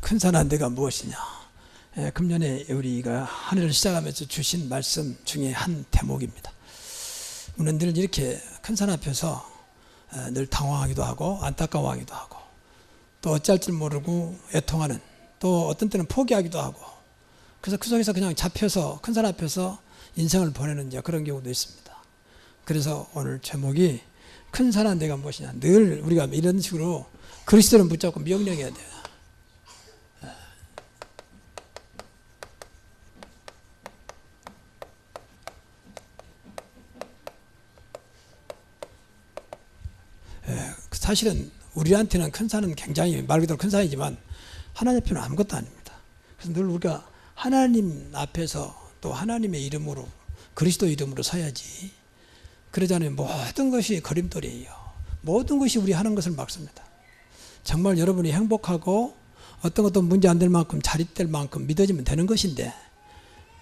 큰 산한 데가 무엇이냐. 금년에 우리가 한 해를 시작하면서 주신 말씀 중에 한 대목입니다. 우리는 늘 이렇게 큰 산 앞에서 늘 당황하기도 하고 안타까워하기도 하고 또 어찌할 줄 모르고 애통하는, 또 어떤 때는 포기하기도 하고, 그래서 그 속에서 그냥 잡혀서 큰 산 앞에서 인생을 보내는 그런 경우도 있습니다. 그래서 오늘 제목이 큰 산한 데가 무엇이냐. 늘 우리가 이런 식으로 그리스도를 붙잡고 명령해야 돼요. 사실은 우리한테는 큰 산은 굉장히 말 그대로 큰 산이지만 하나님 앞에는 아무것도 아닙니다. 그래서 늘 우리가 하나님 앞에서 또 하나님의 이름으로, 그리스도 이름으로 서야지. 그러잖아요. 모든 것이 거림돌이에요. 모든 것이 우리 하는 것을 막습니다. 정말 여러분이 행복하고 어떤 것도 문제 안 될 만큼 자립될 만큼 믿어지면 되는 것인데,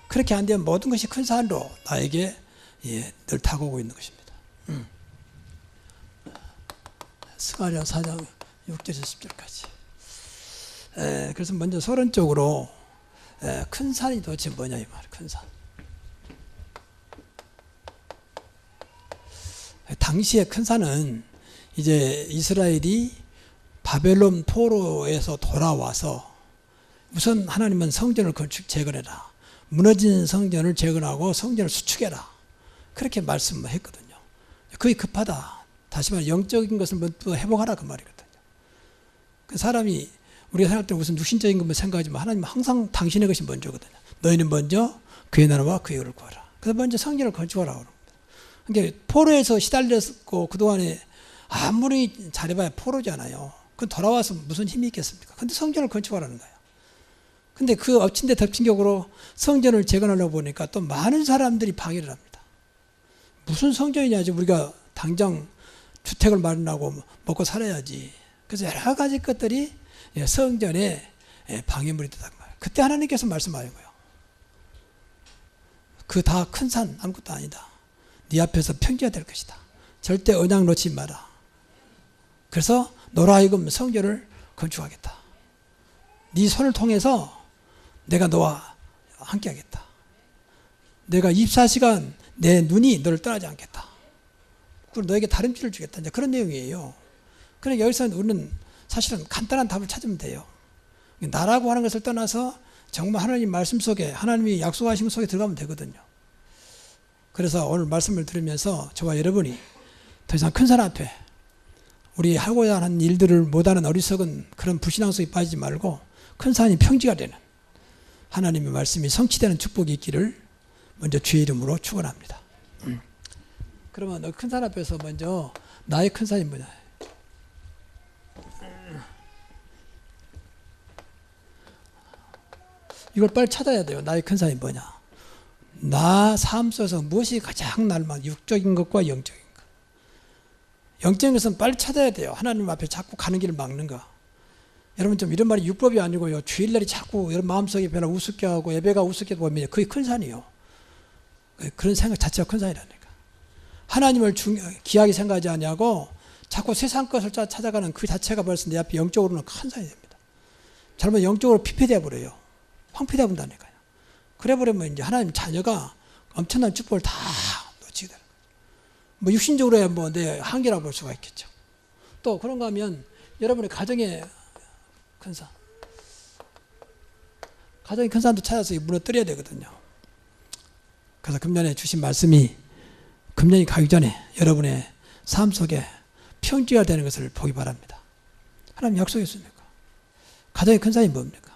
그렇게 안 되면 모든 것이 큰 산으로 나에게 늘 다가오고 있는 것입니다. 스가랴 4장 6절에서 10절까지. 그래서 먼저 서론적으로 큰 산이 도대체 뭐냐 이 말. 큰 산. 당시에 큰 산은 이제 이스라엘이 바벨론 포로에서 돌아와서 우선 하나님은 성전을 재건해라, 무너진 성전을 재건하고 성전을 수축해라, 그렇게 말씀했거든요. 거의 급하다. 다시 말해 영적인 것을 먼저 회복하라 그 말이거든요. 그 사람이 우리가 생각할 때 무슨 육신적인 것만 생각하지만 하나님은 항상 당신의 것이 먼저거든요. 너희는 먼저 그의 나라와 그의 의를 구하라. 그래서 먼저 성전을 건축하라고 합니다. 그러니까 포로에서 시달렸고 그동안에 아무리 잘해봐야 포로잖아요. 그 돌아와서 무슨 힘이 있겠습니까? 근데 성전을 건축하라는 거예요. 근데 그 엎친 데 덮친 격으로 성전을 재건하려고 보니까 또 많은 사람들이 방해를 합니다. 무슨 성전이냐, 우리가 당장 주택을 마련하고 먹고 살아야지. 그래서 여러 가지 것들이 성전에 방해물이 되단 말이에요. 그때 하나님께서 말씀하신 거예요. 그 다 큰 산 아무것도 아니다. 네 앞에서 평지가 될 것이다. 절대 언약 놓지 마라. 그래서 너로 하여금 성전을 건축하겠다. 네 손을 통해서 내가 너와 함께 하겠다. 내가 24시간 내 눈이 너를 떠나지 않겠다. 그리고 너에게 다름질을 주겠다. 이제 그런 내용이에요. 그러니까 여기서 우리는 사실은 간단한 답을 찾으면 돼요. 나라고 하는 것을 떠나서 정말 하나님 말씀 속에, 하나님이 약속하신 것 속에 들어가면 되거든요. 그래서 오늘 말씀을 들으면서 저와 여러분이 더 이상 큰 산 앞에 우리 하고자 하는 일들을 못하는 어리석은 그런 불신앙 속에 빠지지 말고 큰 산이 평지가 되는 하나님의 말씀이 성취되는 축복이 있기를 먼저 주의 이름으로 축원합니다. 그러면 큰 산 앞에서 먼저 나의 큰 산이 뭐냐. 이걸 빨리 찾아야 돼요. 나의 큰 산이 뭐냐. 나 삶 속에서 무엇이 가장 나를 육적인 것과 영적인 것. 영적인 것은 빨리 찾아야 돼요. 하나님 앞에 자꾸 가는 길을 막는 거. 여러분 좀 이런 말이 율법이 아니고요. 주일날이 자꾸 여러분 마음속에 변화 우습게 하고 예배가 우습게 보면 그게 큰 산이요. 그런 생각 자체가 큰 산이라니까. 하나님을 귀하게 생각하지 않냐고 자꾸 세상 것을 찾아가는 그 자체가 벌써 내 앞에 영적으로는 큰 산이 됩니다. 잘못 영적으로 피폐되어 버려요. 황폐되어 본다니까요. 그래 버리면 이제 하나님 자녀가 엄청난 축복을 다 놓치게 되는 거죠. 뭐 육신적으로야 뭐 내 한계라고 볼 수가 있겠죠. 또 그런가 하면 여러분의 가정의 큰 산, 가정의 큰 산도 찾아서 무너뜨려야 되거든요. 그래서 금년에 주신 말씀이 금년이 가기 전에 여러분의 삶 속에 평지가 되는 것을 보기 바랍니다. 하나님 약속했습니까? 가정의 큰 산이 뭡니까?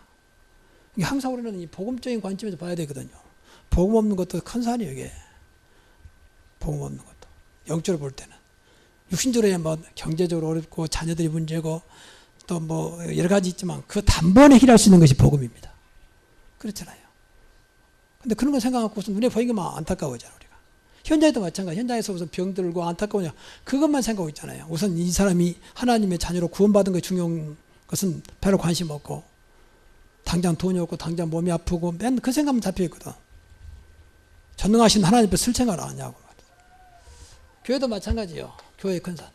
항상 우리는 이 복음적인 관점에서 봐야 되거든요. 복음 없는 것도 큰 산이에요, 이게. 복음 없는 것도. 영적으로 볼 때는. 육신적으로 뭐 경제적으로 어렵고 자녀들이 문제고 또 뭐 여러 가지 있지만 그 단번에 해결할 수 있는 것이 복음입니다. 그렇잖아요. 근데 그런 거 생각하고서 눈에 보이는 것만 안타까워하잖아요, 우리가. 현장에도 마찬가지. 현장에서 무슨 병들고 안타까우냐. 그것만 생각하고 있잖아요. 우선 이 사람이 하나님의 자녀로 구원받은 게 중요한 것은 별로 관심 없고 당장 돈이 없고 당장 몸이 아프고 맨 그 생각만 잡혀있거든. 전능하신 하나님 앞에 쓸 생각을 안 하냐고. 교회도 마찬가지예요. 교회의 큰 산.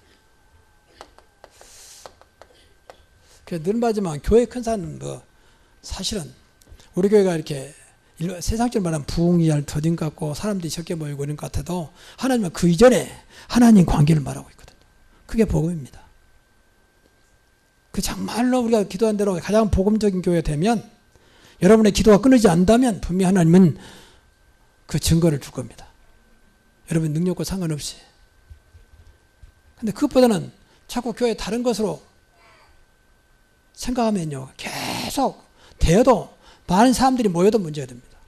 늘 말하지만 교회의 큰 산은 뭐 사실은 우리 교회가 이렇게 세상적으로 말하면 부흥이할 더딘 것 같고 사람들이 적게 모이고 이런 것 같아도 하나님은 그 이전에 하나님 관계를 말하고 있거든요. 그게 복음입니다. 그 정말로 우리가 기도한 대로 가장 복음적인 교회가 되면 여러분의 기도가 끊이지 않는다면 분명히 하나님은 그 증거를 줄 겁니다. 여러분 능력과 상관없이. 근데 그것보다는 자꾸 교회 다른 것으로 생각하면요. 계속 되어도 많은 사람들이 모여도 문제가 됩니다.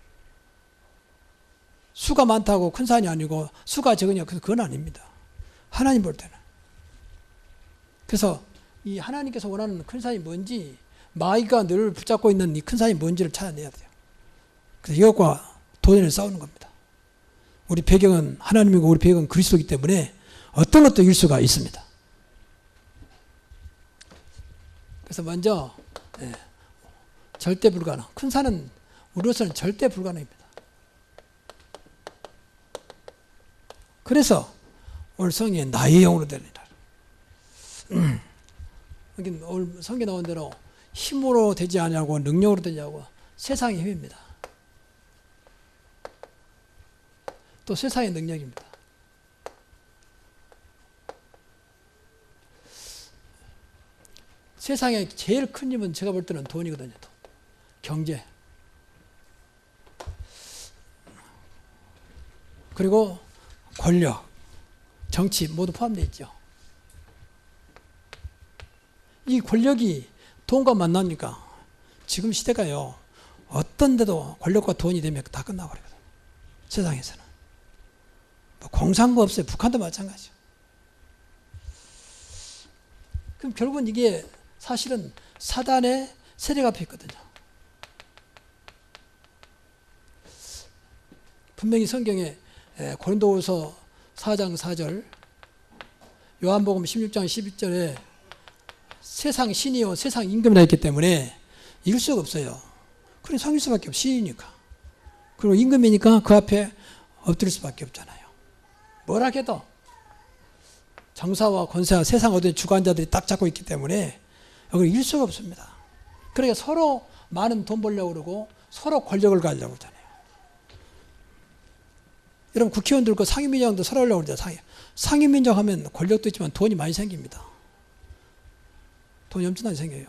수가 많다고 큰 산이 아니고 수가 적으냐 그건 아닙니다. 하나님 볼 때는. 그래서 이 하나님께서 원하는 큰 산이 뭔지 마귀가 늘 붙잡고 있는 이 큰 산이 뭔지를 찾아내야 돼요. 그래서 이것과 도전을 싸우는 겁니다. 우리 배경은 하나님이고 우리 배경은 그리스도이기 때문에 어떤 것도 이길 수가 있습니다. 그래서 먼저 절대 불가능. 큰 산은 우리로서는 절대 불가능입니다. 그래서 오늘 성경에 나의 영으로 되리라. 여기 오늘 성경에 나온 대로 힘으로 되지 않냐고 능력으로 되냐고 세상의 힘입니다. 또 세상의 능력입니다. 세상에 제일 큰 힘은 제가 볼 때는 돈이거든요. 돈. 경제. 그리고 권력, 정치 모두 포함되어 있죠. 이 권력이 돈과 만나니까 지금 시대가요. 어떤 데도 권력과 돈이 되면 다 끝나버리거든요. 세상에서는. 공산국 없어요. 북한도 마찬가지죠. 그럼 결국은 이게 사실은 사단의 세력 앞에 있거든요. 분명히 성경에 고린도후서 4장 4절, 요한복음 16장 12절에 세상 신이요 세상 임금이라 했기 때문에 이길 수가 없어요. 그럼 성일 수밖에 없어요. 신이니까. 그리고 임금이니까 그 앞에 엎드릴 수밖에 없잖아요. 뭐라 해도 정사와 권세와 세상 어떤 주관자들이 딱 잡고 있기 때문에 여기 이길 수가 없습니다. 그러니까 서로 많은 돈 벌려고 그러고 서로 권력을 가지려고 하잖아요. 여러분 국회의원들 그 상임위원장도 서로 하려고 그러잖아요. 상임위원장 하면 권력도 있지만 돈이 많이 생깁니다. 돈이 엄청나게 생겨요.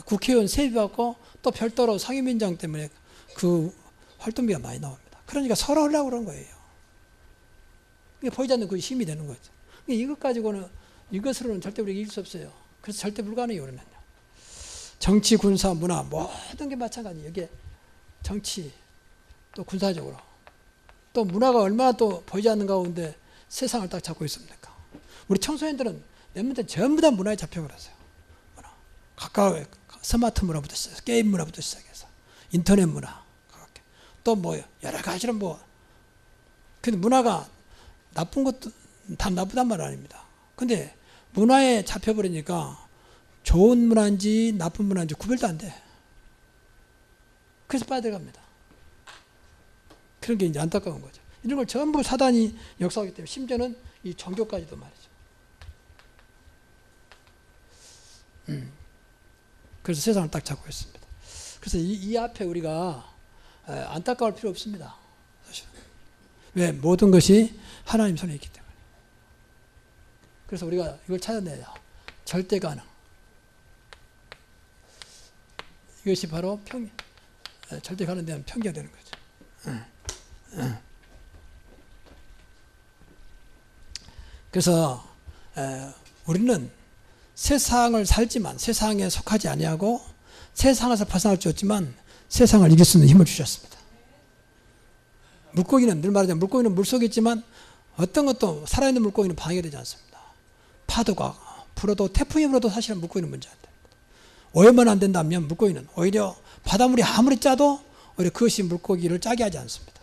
국회의원 세비 받고 또 별도로 상임위원장 때문에 그 활동비가 많이 나옵니다. 그러니까 서로 하려고 그런 거예요. 보이지 않는 그 힘이 되는 거죠. 이것 가지고는 이것으로는 절대 우리가 이길 수 없어요. 그래서 절대 불가능해요. 그러면요. 정치, 군사, 문화 모든 게 마찬가지예요. 이게 정치 또 군사적으로 또 문화가 얼마나 또 보이지 않는 가운데 세상을 딱 잡고 있습니까? 우리 청소년들은 몇 전부 다 문화에 잡혀버렸어요. 문화. 가까워 스마트 문화부터 시작해서 게임 문화부터 시작해서 인터넷 문화 또 뭐 여러 가지로 뭐 근데 문화가 나쁜 것도 다 나쁘단 말 아닙니다. 근데 문화에 잡혀버리니까 좋은 문화인지 나쁜 문화인지 구별도 안 돼. 그래서 빠져갑니다. 그런 게 이제 안타까운 거죠. 이런 걸 전부 사단이 역사하기 때문에 심지어는 이 종교까지도 말이죠. 그래서 세상을 딱 잡고 있습니다. 그래서 이 앞에 우리가 안타까울 필요 없습니다. 사실은. 왜? 모든 것이 하나님 손에 있기 때문에. 그래서 우리가 이걸 찾아내야 절대 가능. 이것이 바로 절대 가능되면 평기가 되는 거죠. 그래서 우리는 세상을 살지만 세상에 속하지 아니하고 세상에서 벗어날 수 없지만 세상을 이길 수 있는 힘을 주셨습니다. 물고기는 늘 말하자면 물고기는 물속에 있지만 어떤 것도 살아있는 물고기는 방해가 되지 않습니다. 파도가 불어도 태풍이 불어도 사실은 물고기는 문제 안 됩니다. 오염만 안 된다면 물고기는 오히려 바닷물이 아무리 짜도 오히려 그것이 물고기를 짜게 하지 않습니다.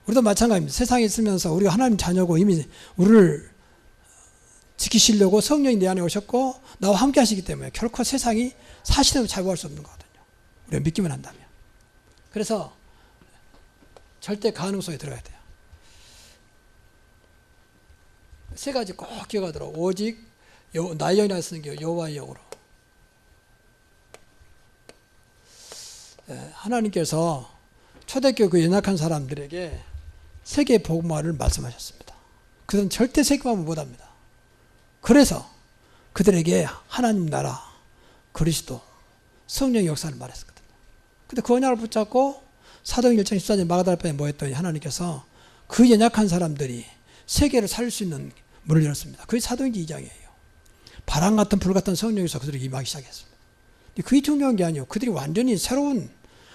우리도 마찬가지입니다. 세상에 있으면서 우리가 하나님 자녀고 이미 우리를 지키시려고 성령이 내 안에 오셨고 나와 함께 하시기 때문에 결코 세상이 사실대로 잘구할 수 없는 거거든요. 우리가 믿기만 한다면. 그래서 절대 가능성에 들어가야 돼요. 세 가지 꼭 기억하도록 오직 나의 영이라 쓰는 게 여호와의 영으로. 하나님께서 초대교회 그 연약한 사람들에게 세계 복음화를 말씀하셨습니다. 그들은 절대 세계화를 못합니다. 그래서 그들에게 하나님 나라, 그리스도, 성령의 역사를 말했거든요. 근데 그 언약을 붙잡고 사도행전 1장 14절 마가다락방에 모였더니 하나님께서 그 연약한 사람들이 세계를 살릴 수 있는 문을 열었습니다. 그게 사도행전 2장이에요. 바람 같은 불 같은 성령에서 그들에게 임하기 시작했습니다. 그게 중요한 게 아니에요. 그들이 완전히 새로운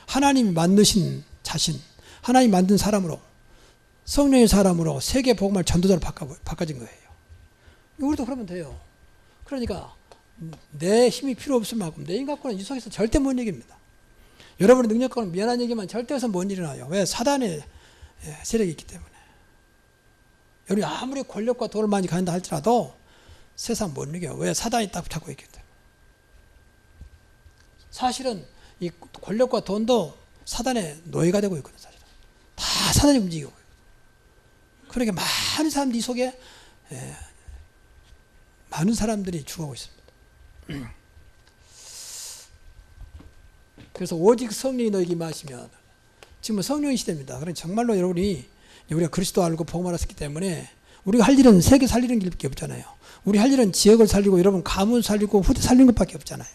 하나님이 만드신 자신, 하나님 만든 사람으로, 성령의 사람으로 세계 복음화 전도자로 바꿔진 거예요. 우리도 그러면 돼요. 그러니까 내 힘이 필요 없을 만큼 내 인간권은 이 속에서 절대 못 이깁니다. 여러분의 능력과는 미안한 얘기만 절대 해서 못 일어나요. 왜? 사단의 세력이 있기 때문에. 여러분이 아무리 권력과 돈을 많이 가진다 할지라도 세상 못 이겨요. 왜? 사단이 딱 잡고 있기 때문에. 사실은 이 권력과 돈도 사단의 노예가 되고 있거든요. 사실은. 다 사단이 움직이고 있거든요. 그러니까 많은 사람들이 이 속에 많은 사람들이 죽어가고 있습니다. 그래서 오직 성령이 너에게 임하시면, 지금은 성령의 시대입니다. 그러니까 정말로 여러분이 우리가 그리스도 알고 복음 알았기 때문에 우리가 할 일은 세계 살리는 길밖에 없잖아요. 우리 할 일은 지역을 살리고 여러분 가문 살리고 후대 살리는 것밖에 없잖아요.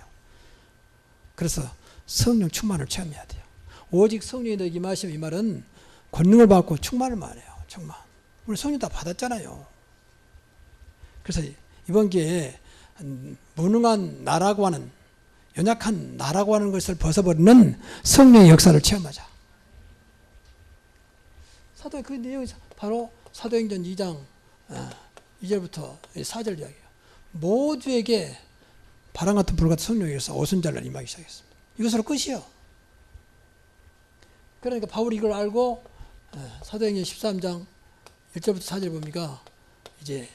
그래서 성령 충만을 체험해야 돼요. 오직 성령이 너에게 임하시면, 이 말은 권능을 받고 충만을 말해요. 충만. 우리 성령 다 받았잖아요. 그래서 이번 기회에 무능한 나라고 하는, 연약한 나라고 하는 것을 벗어버리는 성령의 역사를 체험하자. 그 내용이 바로 사도행전 2장 2절부터 4절 이야기예요. 모두에게 바람 같은 불 같은 성령의 역사, 오순절날 임하기 시작했습니다. 이것으로 끝이요. 그러니까 바울이 이걸 알고 사도행전 13장 1절부터 4절 보니까 이제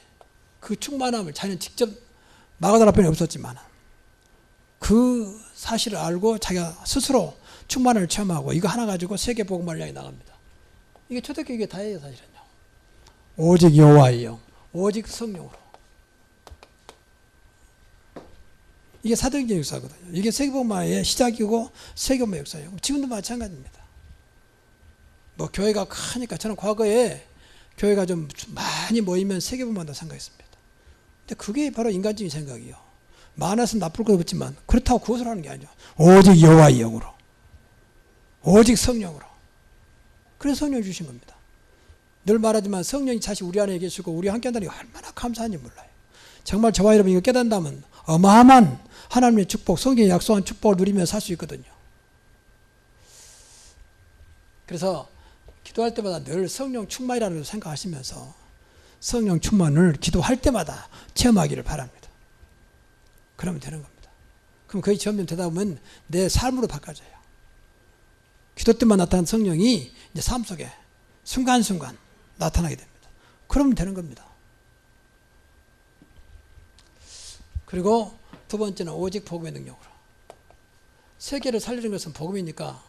그 충만함을 자기는 직접 마가다락방에 없었지만 그 사실을 알고 자기가 스스로 충만을 체험하고 이거 하나 가지고 세계 복음을 향해 나갑니다. 이게 초대교회 다예요. 사실은요. 오직 여호와의 영, 오직 성령으로. 이게 사도행전 역사거든요. 이게 세계복음화의 시작이고 세계복음화 역사예요. 지금도 마찬가지입니다. 뭐 교회가 크니까 저는 과거에 교회가 좀 많이 모이면 세계복음화도 생각했습니다. 근데 그게 바로 인간적인 생각이요. 많아서 나쁠 것 없지만 그렇다고 그것을 하는 게 아니죠. 오직 여호와의 영으로, 오직 성령으로. 그래서 성령 주신 겁니다. 늘 말하지만 성령이 다시 우리 안에 계시고 우리 함께 한다는 게 얼마나 감사한지 몰라요. 정말 저와 여러분 이거 깨닫는다면 어마어마한 하나님의 축복, 성경이 약속한 축복을 누리며 살 수 있거든요. 그래서 기도할 때마다 늘 성령 충만이라는 생각하시면서 성령 충만을 기도할 때마다 체험하기를 바랍니다. 그러면 되는 겁니다. 그럼 거의 점점 되다 보면 내 삶으로 바꿔져요. 기도 때만 나타난 성령이 이제 삶 속에 순간순간 나타나게 됩니다. 그러면 되는 겁니다. 그리고 두 번째는 오직 복음의 능력으로. 세계를 살리는 것은 복음이니까,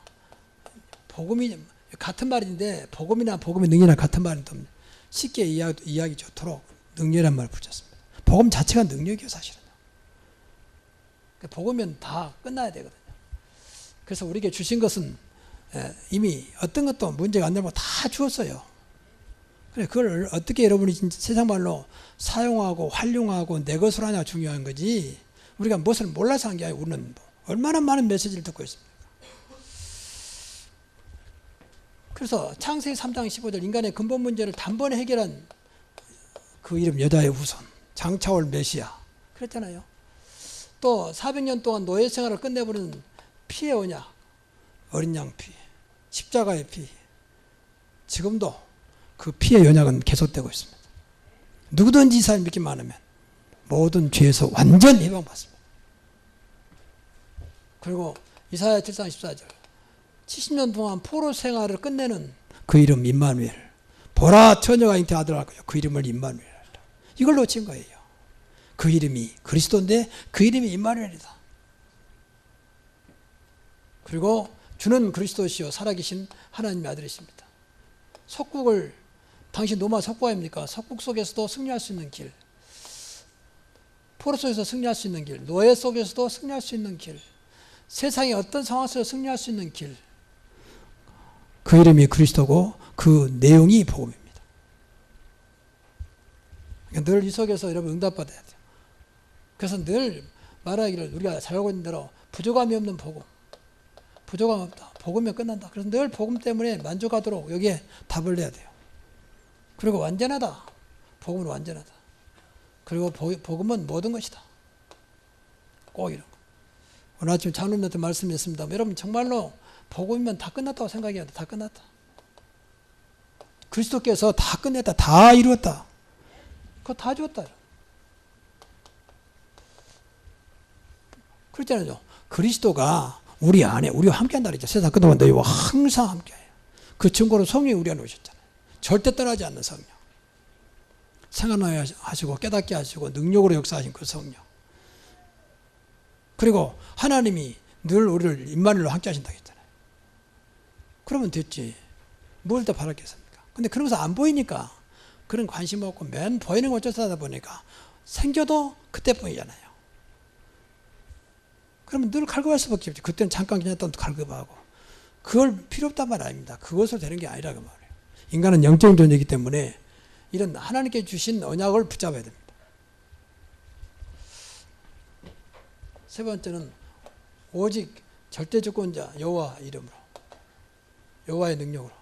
복음이 같은 말인데 복음이나 복음의 능력이나 같은 말인데 쉽게 이해하기 좋도록 능력이란 말을 붙였습니다. 복음 자체가 능력이에요. 사실은. 복음은 다 끝나야 되거든요. 그래서 우리에게 주신 것은 이미 어떤 것도 문제가 안 되고 다 주었어요. 그래, 그걸 어떻게 여러분이 진짜 세상 말로 사용하고 활용하고 내 것으로 하냐 중요한 거지, 우리가 무엇을 몰라서 한 게 아니고 우리는 얼마나 많은 메시지를 듣고 있습니까? 그래서 창세기 3장 15절 인간의 근본 문제를 단번에 해결한 그 이름 여자의 후손, 장차올 메시아 그랬잖아요. 또 400년 동안 노예 생활을 끝내버리는 피의 언약, 어린 양 피, 십자가의 피, 지금도 그 피의 언약은 계속되고 있습니다. 누구든지 이사를 믿기만 하면 모든 죄에서 완전히 해방받습니다. 그리고 이사야 7장 14절 70년 동안 포로 생활을 끝내는 그 이름 임마누엘, 보라 처녀가 잉태 아들을 낳을 거요 그 이름을 임마누엘 하리라. 이걸 놓친 거예요. 그 이름이 그리스도인데 그 이름이 임마누엘이다. 그리고 주는 그리스도시요 살아계신 하나님의 아들이십니다. 석국을, 당신 로마 석국 아닙니까? 석국 속에서도 승리할 수 있는 길, 포로 속에서 승리할 수 있는 길, 노예 속에서도 승리할 수 있는 길, 세상의 어떤 상황에서 승리할 수 있는 길, 그 이름이 그리스도고 그 내용이 복음입니다. 그러니까 늘 이 속에서 여러분 응답받아야 돼요. 그래서 늘 말하기를 우리가 잘 알고 있는 대로 부족함이 없는 복음, 부족함 없다, 복음이면 끝난다. 그래서 늘 복음 때문에 만족하도록 여기에 답을 내야 돼요. 그리고 완전하다, 복음은 완전하다. 그리고 복음은 모든 것이다. 꼭 이런 거. 오늘 아침 장로님한테 말씀드렸습니다. 여러분 정말로 복음이면 다 끝났다고 생각해야 돼. 다 끝났다. 그리스도께서 다 끝냈다, 다 이루었다. 그거 다 주었다. 그렇잖아요. 그리스도가 우리 안에, 우리와 함께 한다 그랬죠. 세상 끝나고 너희와 항상 함께해요. 그 증거로 성령이 우리 안에 오셨잖아요. 절대 떠나지 않는 성령. 생각나게 하시고 깨닫게 하시고 능력으로 역사하신 그 성령. 그리고 하나님이 늘 우리를 임마누엘로 함께 하신다고 했잖아요. 그러면 됐지. 뭘 더 바랐겠습니까? 근데 그런 것은 안 보이니까 그런 관심 없고 맨 보이는 것 쫓아다 보니까 생겨도 그때뿐이잖아요. 그러면 늘 갈급할 수밖에 없지. 그때는 잠깐 그냥 또 갈급하고. 그걸 필요 없단 말 아닙니다. 그것으로 되는 게 아니라고 말해요. 인간은 영적인 존재이기 때문에 이런 하나님께 주신 언약을 붙잡아야 됩니다. 세 번째는 오직 절대 주권자 여호와 이름으로, 여호와의 능력으로.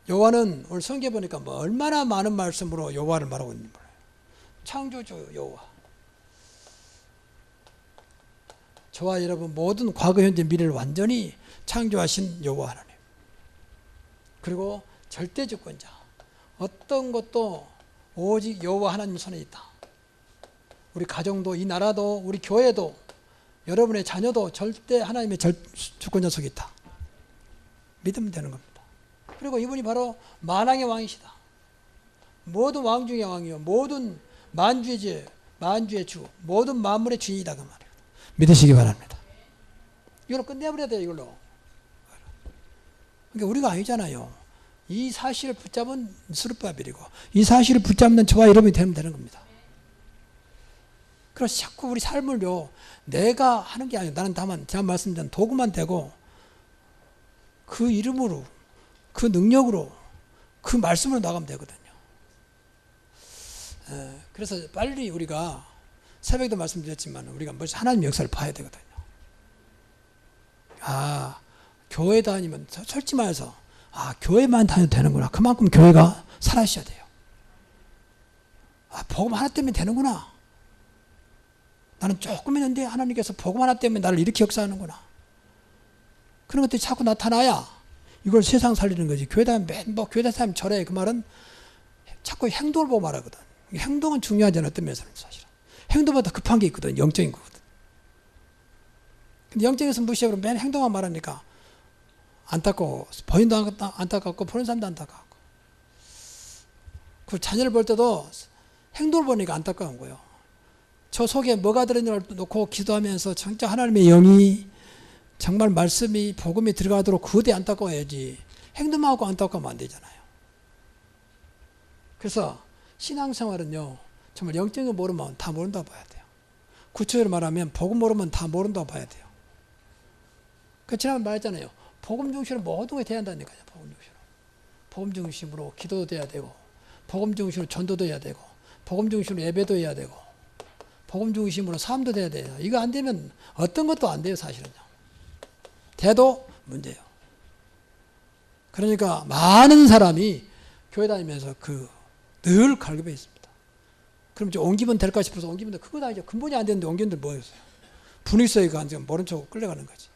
여호와는 오늘 성경에 보니까 뭐 얼마나 많은 말씀으로 여호와를 말하고 있는지 몰라요. 창조주 여호와. 저와 여러분 모든 과거, 현재, 미래를 완전히 창조하신 여호와 하나님. 그리고 절대 주권자. 어떤 것도 오직 여호와 하나님 손에 있다. 우리 가정도, 이 나라도, 우리 교회도, 여러분의 자녀도 절대 하나님의 주권자 속에 있다. 믿으면 되는 겁니다. 그리고 이분이 바로 만왕의 왕이시다. 모든 왕 중의 왕이요, 모든 만주의 주, 모든 만물의 주인이다 그 말이에요. 믿으시기 바랍니다. 이걸로 끝내버려야 돼요. 이걸로. 그러니까 우리가 아니잖아요. 이 사실을 붙잡은 스룹바벨이고 이 사실을 붙잡는 저와 여러분이 되면 되는 겁니다. 그래서 자꾸 우리 삶을요, 내가 하는 게 아니고 나는 다만 제가 말씀드린 도구만 되고 그 이름으로, 그 능력으로, 그 말씀으로 나가면 되거든요. 그래서 빨리 우리가 새벽에도 말씀드렸지만 우리가 하나님 역사를 봐야 되거든요. 아, 교회 다니면 솔직히 말해서 교회만 다녀도 되는구나. 그만큼 교회가 살아셔야 돼요. 복음 하나 때문에 되는구나. 나는 조금 했는데 하나님께서 복음 하나 때문에 나를 이렇게 역사하는구나. 그런 것들이 자꾸 나타나야 이걸 세상 살리는 거지. 교회 다니면 교회 다니면 저래. 그 말은 자꾸 행동을 보고 말하거든. 행동은 중요하잖아요. 어떤 면에서는 사실은. 행동보다 급한 게 있거든. 영적인 거거든. 근데 영적에서 무시하고 맨 행동만 말하니까 안타까워. 본인도 안타깝고 보는 사람도 안타깝고. 그 자녀를 볼 때도 행동을 보니까 안타까운 거예요. 저 속에 뭐가 들어있는지 놓고 기도하면서 진짜 하나님의 영이 정말 말씀이 복음이 들어가도록 그대 안타까워야지 행동하고 안타까우면 안 되잖아요. 그래서 신앙생활은요, 정말 영적인 거 모르면 다 모른다고 봐야 돼요. 구체적으로 말하면 복음 모르면 다 모른다고 봐야 돼요. 그 지난번에 말했잖아요. 복음 중심으로 모든 게 돼야 한다니까요. 복음 중심으로. 복음 중심으로 기도도 돼야 되고, 복음 중심으로 전도도 해야 되고, 복음 중심으로 예배도 해야 되고, 복음 중심으로 삶도 돼야 돼요. 이거 안 되면 어떤 것도 안 돼요, 사실은요. 돼도 문제예요. 그러니까 많은 사람이 교회 다니면서 늘 갈급해 있습니다. 그럼 이제 옮기면 될까 싶어서 옮기면 그거 아니죠. 근본이 안 되는데 옮기는데 뭐였어요? 분위기 가지고 모른 척 끌려가는 거지.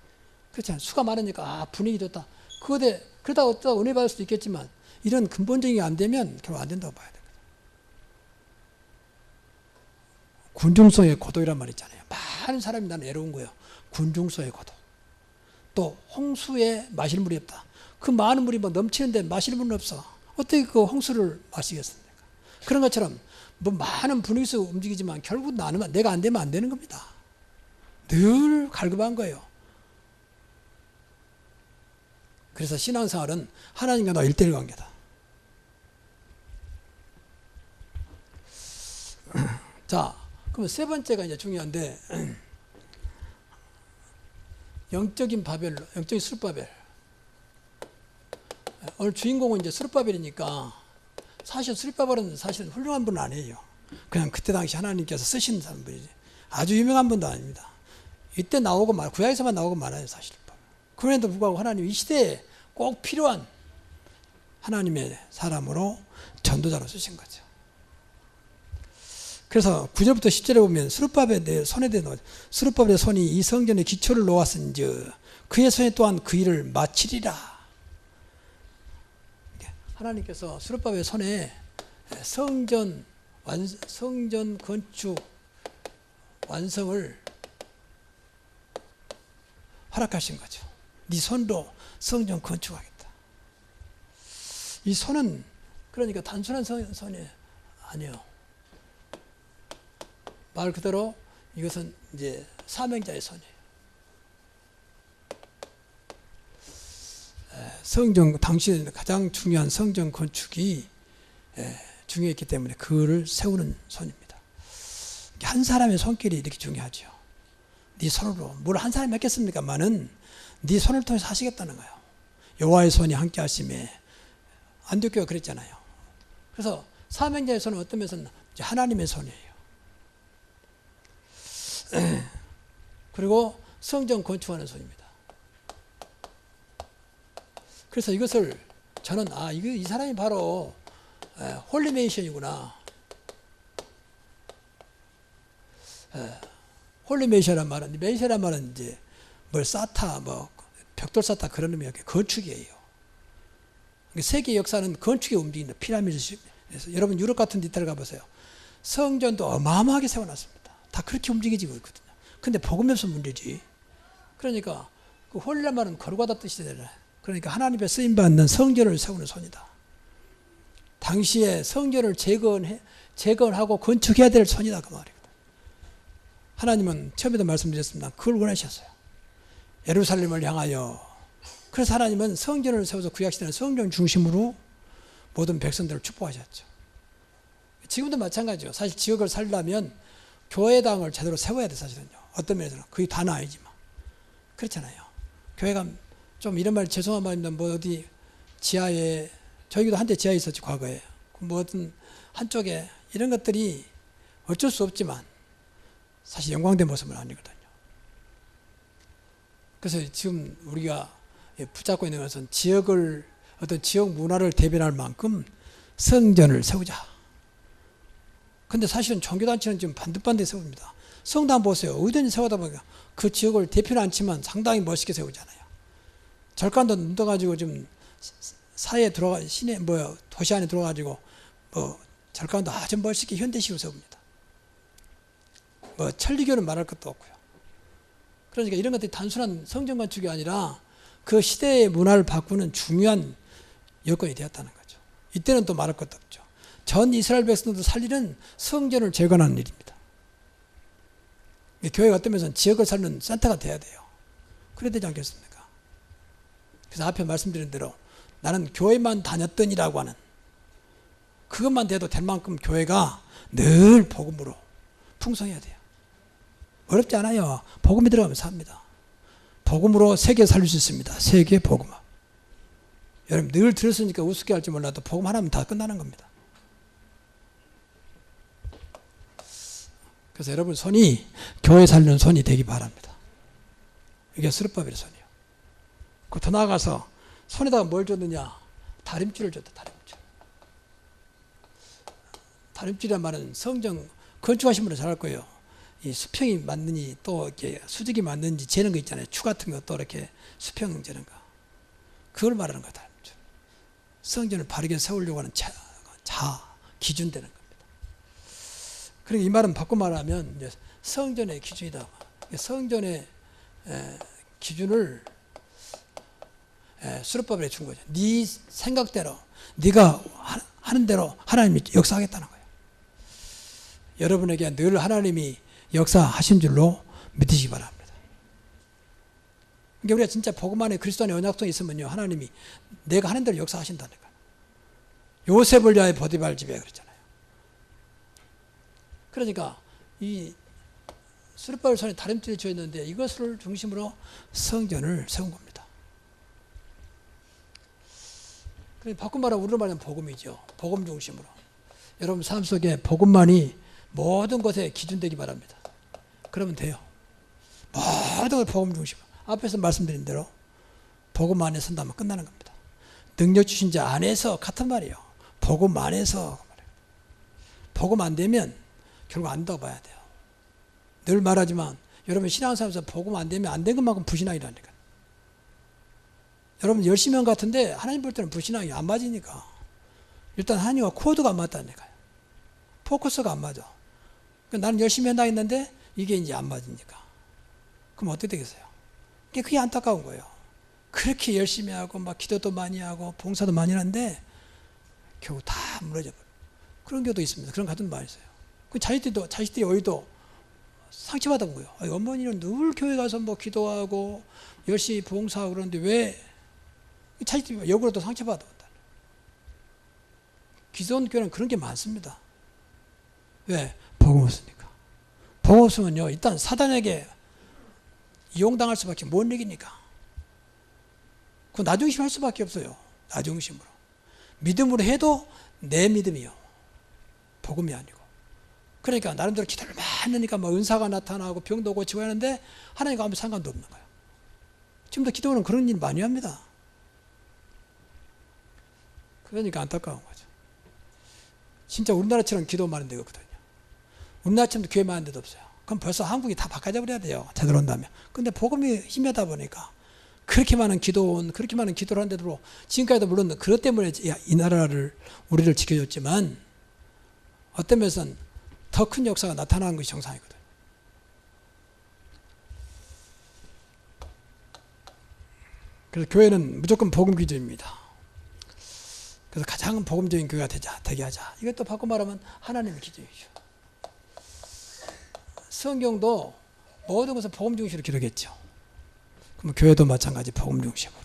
그렇지 않아요? 수가 많으니까 분위기 좋다. 그러다 어쩌다 은혜 받을 수도 있겠지만 이런 근본적인 게 안 되면 결국 안 된다고 봐야 됩니다. 군중성의 고독이란 말 있잖아요. 많은 사람이 나는 애로운 거예요. 군중성의 고독. 또 홍수에 마실 물이 없다. 그 많은 물이 넘치는데 마실 물은 없어. 어떻게 그 홍수를 마시겠습니까? 그런 것처럼 많은 분위기에서 움직이지만 결국 내가 안 되면 안 되는 겁니다. 늘 갈급한 거예요. 그래서 신앙생활은 하나님과 너 1대1 관계다. 자, 그럼 세 번째가 이제 중요한데, 영적인 바벨로, 영적인 수르바벨. 오늘 주인공은 이제 수르바벨이니까 사실 수르바벨은 사실은 훌륭한 분은 아니에요. 그냥 그때 당시 하나님께서 쓰신 분이지. 아주 유명한 분도 아닙니다. 이때 나오고 구약에서만 나오고 말아요, 사실. 그런데도 불구하고 하나님 이 시대에 꼭 필요한 하나님의 사람으로 전도자로 쓰신 거죠. 그래서 9절부터 10절에 보면 수르바벨의 손에 대한 수르바벨의 손이 이 성전의 기초를 놓았은즉 그의 손에 또한 그 일을 마치리라. 하나님께서 수르바벨의 손에 성전 건축 완성을 허락하신 거죠. 네 손으로 성전 건축하겠다. 이 손은 그러니까 단순한 손이 아니에요. 말 그대로 이것은 이제 사명자의 손이에요. 성전 당시 가장 중요한 성전 건축이 중요했기 때문에 그를 세우는 손입니다. 한 사람의 손길이 이렇게 중요하죠. 네 손으로 뭘 한 사람이 했겠습니까만은 네 손을 통해서 하시겠다는 거예요. 여호와의 손이 함께 하심에 안디옥교가 그랬잖아요. 그래서 사명자의 손은 어떤 면에서는 하나님의 손이에요. 그리고 성전 건축하는 손입니다. 그래서 이것을 저는 이 사람이 바로 홀리메이션이구나. 홀리메이션이란 말은 메이션이란 말은 이제 뭘 쌓다, 벽돌 쌓다 그런 의미가 건축이에요. 세계 역사는 건축에 움직인다. 피라미드에서 여러분 유럽 같은 데를 가보세요. 성전도 어마어마하게 세워놨습니다. 다 그렇게 움직이고 있거든요. 근데 복음이 없으면 문제지. 그러니까 그 홀리란 말은 거룩하다 뜻이 되잖아요. 그러니까 하나님 앞에 쓰임받는 성전을 세우는 손이다. 당시에 성전을 재건하고 건축해야 될 손이다 그 말이거든. 하나님은 처음에도 말씀드렸습니다. 그걸 원하셨어요. 예루살렘을 향하여. 그래서 하나님은 성전을 세워서 구약시대는 성전 중심으로 모든 백성들을 축복하셨죠. 지금도 마찬가지죠. 사실 지역을 살려면 교회당을 제대로 세워야 돼 사실은요. 어떤 면에서는 그게 다는 아니지만 그렇잖아요. 교회가 좀 이런 말 죄송한 말입니다. 어디 지하에 저희도 한때 지하에 있었지 과거에. 어떤 한쪽에 이런 것들이 어쩔 수 없지만 사실 영광된 모습은 아니거든요. 그래서 지금 우리가 붙잡고 있는 것은 어떤 지역 문화를 대변할 만큼 성전을 세우자. 근데 사실은 종교단체는 지금 반듯반듯 세웁니다. 성당 보세요. 어디든지 세우다 보니까 그 지역을 대표는 않지만 상당히 멋있게 세우잖아요. 절간도 넣어가지고 좀 사이에 들어가, 도시 안에 들어가가지고 절간도 아주 멋있게 현대식으로 세웁니다. 천리교는 말할 것도 없고요. 그러니까 이런 것들이 단순한 성전 건축이 아니라 그 시대의 문화를 바꾸는 중요한 여건이 되었다는 거죠. 이때는 또 말할 것도 없죠. 전 이스라엘 백성들도 살리는 성전을 재건하는 일입니다. 교회가 어떤 면에서는 지역을 살리는 센터가 돼야 돼요. 그래야 되지 않겠습니까? 그래서 앞에 말씀드린 대로 나는 교회만 다녔더니라고 하는 그것만 돼도 될 만큼 교회가 늘 복음으로 풍성해야 돼요. 어렵지 않아요. 복음이 들어가면 삽니다. 복음으로 세계 살릴 수 있습니다. 세계 복음. 여러분 늘 들었으니까 우습게 할지 몰라도 복음 하나면 다 끝나는 겁니다. 그래서 여러분 손이 교회 살리는 손이 되기 바랍니다. 이게 스룹바벨의 손이에요. 더 나아가서 손에다가 뭘 줬느냐? 다림줄을 줬다. 다림줄. 다림줄이란 말은 성전 건축하신 분은 잘 알 거예요. 이 수평이 맞는지 또 이렇게 수직이 맞는지 재는 거 있잖아요. 추 같은 거 또 이렇게 수평 재는 거. 그걸 말하는 거다. 성전을 바르게 세우려고 하는 기준 되는 겁니다. 그러니까 이 말은 바꿔 말하면 이제 성전의 기준이다. 성전의 기준을 수르바벨에 준 거죠. 네 생각대로, 네가 하는 대로 하나님이 역사하겠다는 거예요. 여러분에게 늘 하나님이 역사하신 줄로 믿으시기 바랍니다. 그러니까 우리가 진짜 복음 안에 그리스도 안에 언약성이 있으면요, 하나님이 내가 하는 대로 역사하신다는 거예요. 요셉을 위하여 보디발 집에 그랬잖아요. 그러니까 이 수레바울 손에 다림줄이 쥐어 있는데 이것을 중심으로 성전을 세운 겁니다. 바꾼 말하면 우리로 말하면 복음이죠. 복음 중심으로. 여러분 삶 속에 복음만이 모든 것에 기준되기 바랍니다. 그러면 돼요. 모든 걸 복음 중심으로. 앞에서 말씀드린 대로 복음 안에 선다면 끝나는 겁니다. 능력 주신 자 안에서 같은 말이에요. 복음 안에서. 복음 안 되면 결국 안 된다고 봐야 돼요. 늘 말하지만 여러분 신앙생활에서 복음 안 되면 안 된 것만큼 불신앙이라니까. 여러분 열심히 한 것 같은데 하나님 볼 때는 불신앙이 안 맞으니까. 일단 하나님과 코드가 안 맞다니까요. 포커스가 안 맞아. 그러니까 나는 열심히 한다 했는데 이게 이제 안 맞으니까. 그럼 어떻게 되겠어요? 그게 안타까운 거예요. 그렇게 열심히 하고 막 기도도 많이 하고 봉사도 많이 하는데 결국 다 무너져 버려요. 그런 경우도 있습니다. 그런 가정도 많이 있어요. 그 자식들이 어디도 상처받은 거예요. 어머니는 늘 교회 가서 뭐 기도하고 열심히 봉사하고 그러는데 왜 자식들이 역으로도 상처받아. 기존 교회는 그런 게 많습니다. 왜? 복음 없으니까. 복음 없으면요, 일단 사단에게 이용당할 수밖에 못 이기니까. 그 나중심 할 수밖에 없어요. 나중심으로. 믿음으로 해도 내 믿음이요. 복음이 아니고. 그러니까 나름대로 기도를 많이 하니까 뭐 은사가 나타나고 병도 고치고 하는데 하나님과 아무 상관도 없는 거예요. 지금도 기도는 그런 일 많이 합니다. 그러니까 안타까운 거죠. 진짜 우리나라처럼 기도 많은 데가 없거든요. 우리나라처럼 교회 많은 데도 없어요. 그럼 벌써 한국이 다 바꿔져 버려야 돼요. 제대로 한다면. 근데 복음이 힘하다 보니까 그렇게 많은 기도를 하는데도 지금까지도 물론 그것 때문에 이 나라를 우리를 지켜줬지만 어떤 면에서는 더 큰 역사가 나타나는 것이 정상이거든요. 그래서 교회는 무조건 복음 기준입니다. 그래서 가장 복음적인 교회가 되게 하자. 이것도 바꿔 말하면 하나님의 기준이죠. 성경도 모든 것을 복음 중심으로 기록했죠. 그럼 교회도 마찬가지 복음 중심으로.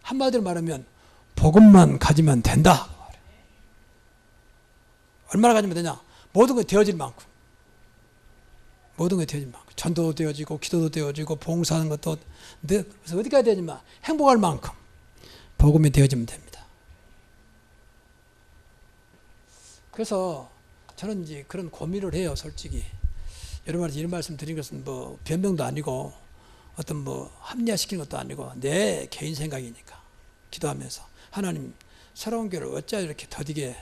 한마디로 말하면 복음만 가지면 된다. 얼마나 가지면 되냐? 모든 게 되어질 만큼. 모든 게 되어질 만큼. 전도도 되어지고 기도도 되어지고 봉사하는 것도. 그래서 어디까지 되지만 행복할 만큼 복음이 되어지면 됩니다. 그래서 저는 이제 그런 고민을 해요, 솔직히. 여러분한테 이런 말씀 드린 것은 뭐 변명도 아니고 어떤 뭐 합리화시키는 것도 아니고 내 개인 생각이니까. 기도하면서 하나님 새로운 교회를 어찌 이렇게 더디게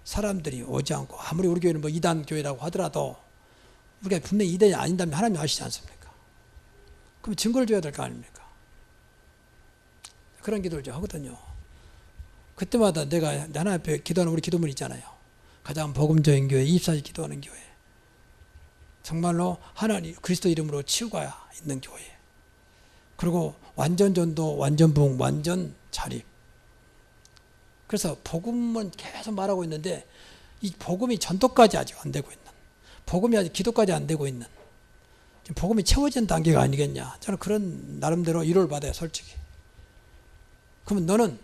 사람들이 오지 않고 아무리 우리 교회는 뭐 2단 교회라고 하더라도 우리가 분명히 2단이 아닌다면 하나님 아시지 않습니까? 그럼 증거를 줘야 될 거 아닙니까? 그런 기도를 좀 하거든요. 그때마다 내가 하나님 앞에 기도하는 우리 기도문 있잖아요. 가장 복음적인 교회, 24시 기도하는 교회. 정말로 하나님 그리스도 이름으로 치유가 있는 교회. 그리고 완전 전도, 완전 부흥, 완전 자립. 그래서 복음은 계속 말하고 있는데 이 복음이 전도까지 아직 안 되고 있는, 복음이 아직 기도까지 안 되고 있는, 지금 복음이 채워진 단계가 아니겠냐. 저는 그런 나름대로 위로를 받아요, 솔직히. 그러면 너는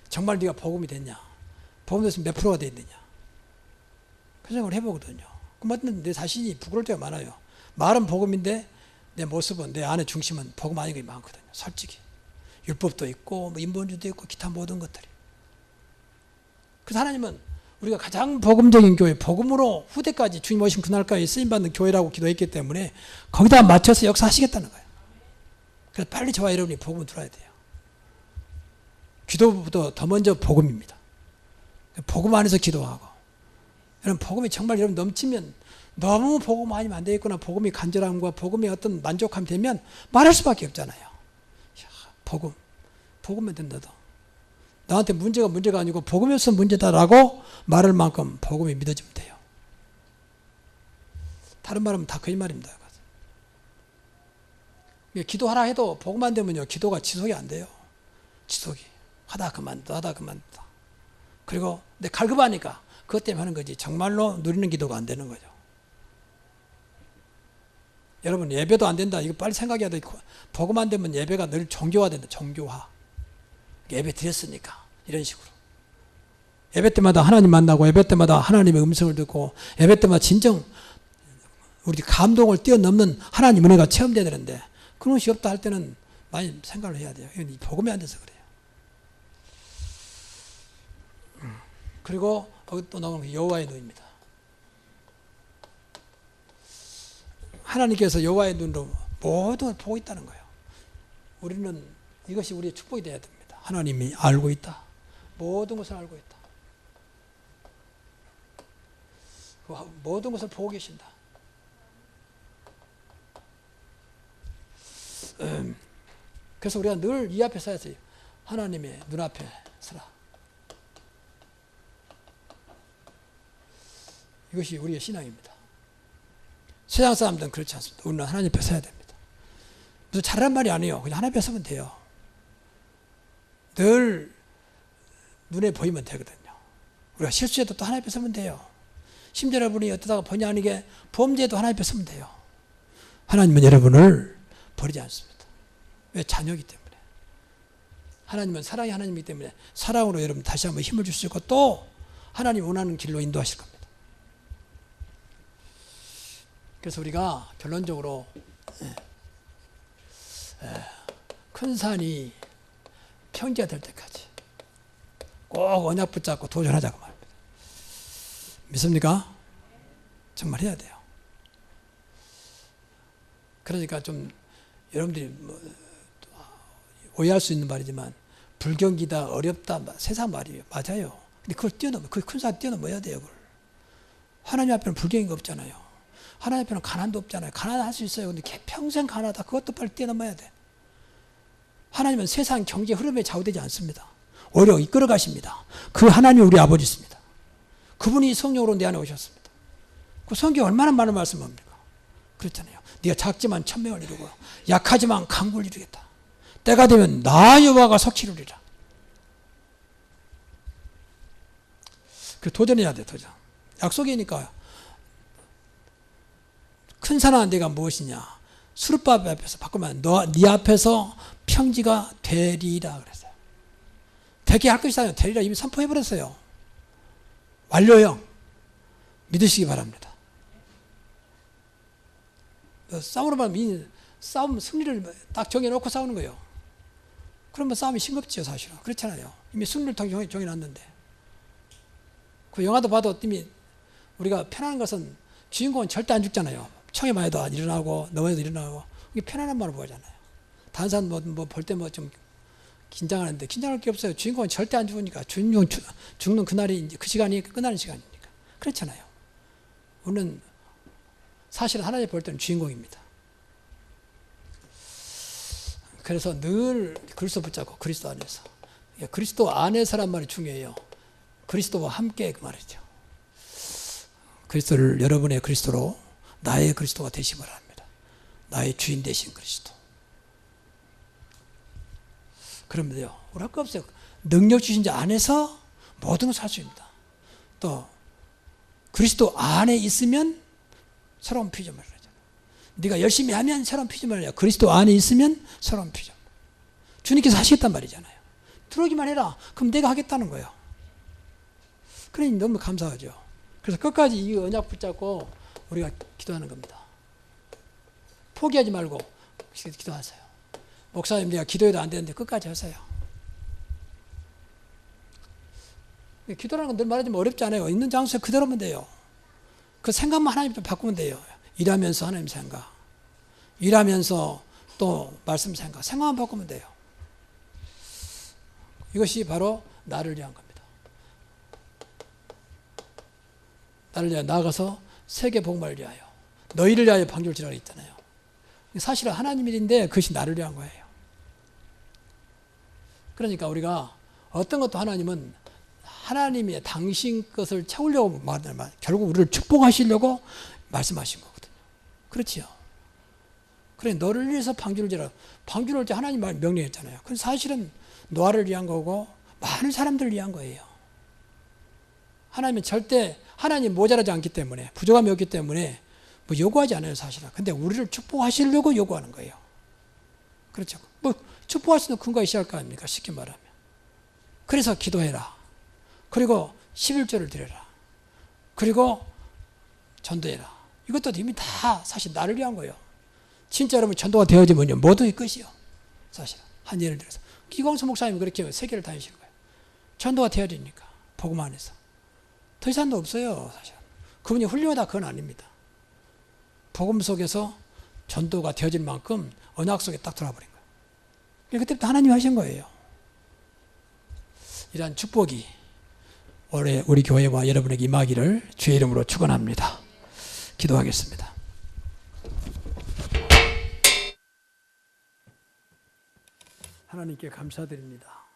정말 네가 복음이 됐냐? 복음 됐으면 몇 프로가 돼 있느냐? 그 생각을 해보거든요. 그럼 내 자신이 부끄러울 때가 많아요. 말은 복음인데 내 모습은, 내 안의 중심은 복음 아닌 게 많거든요, 솔직히. 율법도 있고 뭐 인본주의도 있고 기타 모든 것들이. 그래서 하나님은 우리가 가장 복음적인 교회, 복음으로 후대까지 주님 오신 그날까지 쓰임받는 교회라고 기도했기 때문에 거기다 맞춰서 역사하시겠다는 거예요. 그래서 빨리 저와 여러분이 복음을 들어야 돼요. 기도보다 더 먼저 복음입니다. 복음 안에서 기도하고. 여러분 복음이 정말 여러분 넘치면, 너무 복음 아니면 안 되겠구나, 복음이 간절함과 복음의 어떤 만족함이 되면 말할 수밖에 없잖아요. 복음면 된다도. 나한테 문제가 아니고 복음이 없으면 문제다라고 말할 만큼 복음이 믿어지면 돼요. 다른 말하면 다 거짓말입니다. 기도하라 해도 복음 안 되면요, 기도가 지속이 안 돼요. 지속이. 하다 그만두다. 그리고 내 갈급하니까 그것 때문에 하는 거지, 정말로 누리는 기도가 안 되는 거죠. 여러분 예배도 안 된다, 이거 빨리 생각해야 돼. 복음 안 되면 예배가 늘 종교화 된다. 종교화. 예배 드렸으니까 이런 식으로. 예배 때마다 하나님 만나고, 예배 때마다 하나님의 음성을 듣고, 예배 때마다 진정 우리 감동을 뛰어넘는 하나님 은혜가 체험돼야 되는데 그런 것이 없다 할 때는 많이 생각을 해야 돼요. 이건 복음이 안 돼서 그래요. 그리고 또 나오는 게 여호와의 눈입니다. 하나님께서 여호와의 눈으로 모든 걸 보고 있다는 거예요. 우리는 이것이 우리의 축복이 되어야 됩니다. 하나님이 알고 있다. 모든 것을 알고 있다. 모든 것을 보고 계신다. 그래서 우리가 늘 이 앞에 서야지. 하나님의 눈앞에 서라. 이것이 우리의 신앙입니다. 세상 사람들은 그렇지 않습니다. 우리는 하나님 앞에 서야 됩니다. 무슨 잘하는 말이 아니에요. 그냥 하나님 앞에 서면 돼요. 늘 눈에 보이면 되거든요. 우리가 실수해도 또 하나님 앞에 서면 돼요. 심지어 여러분이 어떠다가 본의 아니게 범죄해도 하나님 앞에 서면 돼요. 하나님은 여러분을 버리지 않습니다. 왜? 자녀이기 때문에. 하나님은 사랑의 하나님이기 때문에 사랑으로 여러분 다시 한번 힘을 주시고 또 하나님 원하는 길로 인도하실 겁니다. 그래서 우리가 결론적으로 큰 산이 평지가 될 때까지 꼭 언약 붙잡고 도전하자고 말입니다. 믿습니까? 정말 해야 돼요. 그러니까 좀 여러분들이 오해할 수 있는 말이지만 불경기다 어렵다 세상 말이에요. 맞아요. 근데 그걸 뛰어넘어 그 큰 산 뛰어넘어야 돼요. 그걸. 하나님 앞에는 불경기가 없잖아요. 하나님 앞에는 가난도 없잖아요. 가난할 수 있어요. 근데 평생 가난하다. 그것도 빨리 뛰어넘어야 돼. 하나님은 세상 경제 흐름에 좌우되지 않습니다. 오히려 이끌어 가십니다. 그 하나님이 우리 아버지십니다. 그분이 성령으로 내 안에 오셨습니다. 그 성경에 얼마나 많은 말씀합니까? 그렇잖아요. 네가 작지만 천명을 이루고 약하지만 강구를 이루겠다. 때가 되면 나 여호와가 석치루리라. 그 도전해야 돼. 도전. 약속이니까. 큰 산한 데가 무엇이냐? 수르밥 앞에서 바꾸면 네 앞에서 평지가 되리라 그랬어요. 되게 할 것이다. 되리라 이미 선포해버렸어요. 완료형. 믿으시기 바랍니다. 싸우는 말은 싸움 승리를 딱 정해놓고 싸우는 거예요. 그러면 싸움이 싱겁지요 사실은. 그렇잖아요. 이미 승리를 딱 정해놨는데. 그 영화도 봐도 이미 우리가 편안한 것은 주인공은 절대 안 죽잖아요. 총에 맞아도 일어나고 넘어져도 일어나고 이게 편안한 말을 보잖아요. 다른 사람 뭐 볼 때 뭐 좀 긴장하는데 긴장할 게 없어요. 주인공은 절대 안 죽으니까 주인공 죽는 그날이 이제 그 시간이 끝나는 시간이니까 그렇잖아요. 우리는 사실 하나님 볼 때는 주인공입니다. 그래서 늘 그리스도 붙잡고 그리스도 안에서 그리스도 안에서란 말이 중요해요. 그리스도와 함께 그 말이죠. 그리스도를 여러분의 그리스도로 나의 그리스도가 되시기 바랍니다. 나의 주인 되신 그리스도. 그러면 돼요. 우리 할 거 없어요. 능력 주신 자 안에서 모든 것을 할 수 있습니다. 또 그리스도 안에 있으면 새로운 피조물을 하잖아요. 네가 열심히 하면 새로운 피조물을 해요. 그리스도 안에 있으면 새로운 피조물. 주님께서 하시겠단 말이잖아요. 들어오기만 해라. 그럼 내가 하겠다는 거예요. 그러니 너무 감사하죠. 그래서 끝까지 이 언약 붙잡고 우리가 기도하는 겁니다. 포기하지 말고 기도하세요. 목사님 내가 기도해도 안 되는데 끝까지 하세요. 기도라는 건 늘 말하지만 어렵지 않아요. 있는 장소에 그대로면 돼요. 그 생각만 하나님 좀 바꾸면 돼요. 일하면서 하나님 생각, 일하면서 또 말씀 생각, 생각만 바꾸면 돼요. 이것이 바로 나를 위한 겁니다. 나를 위하여 나아가서 세계 복음을 위하여 너희를 위하여 방줄지라고 있잖아요. 사실은 하나님 일인데 그것이 나를 위한 거예요. 그러니까 우리가 어떤 것도 하나님은 하나님의 당신 것을 채우려고 말하면 결국 우리를 축복하시려고 말씀하신 거거든요. 그렇지요. 그래 너를 위해서 방주를 지라. 방주를 지 하나님 명령했잖아요. 그건 사실은 노아를 위한 거고 많은 사람들을 위한 거예요. 하나님은 절대 하나님 모자라지 않기 때문에 부족함이 없기 때문에 뭐 요구하지 않아요 사실은. 근데 우리를 축복하시려고 요구하는 거예요. 그렇죠. 뭐 축복할 수 있는 근거가 있어야 할 거 아닙니까? 쉽게 말하면. 그래서 기도해라. 그리고 11조를 드려라. 그리고 전도해라. 이것도 이미 다 사실 나를 위한 거예요. 진짜 여러분 전도가 되어지면요 모두의 끝이요. 사실 한 예를 들어서 기광수 목사님이 그렇게 세계를 다니시는 거예요. 전도가 되어지니까 복음 안에서 더 이상도 없어요. 사실 그분이 훌륭하다 그건 아닙니다. 복음 속에서 전도가 되어질 만큼 언약 속에 딱 들어와 버린 거예요. 그때부터 하나님이 하신 거예요. 이러한 축복이 올해 우리 교회와 여러분에게 임하기를 주의 이름으로 축원합니다. 기도하겠습니다. 하나님께 감사드립니다.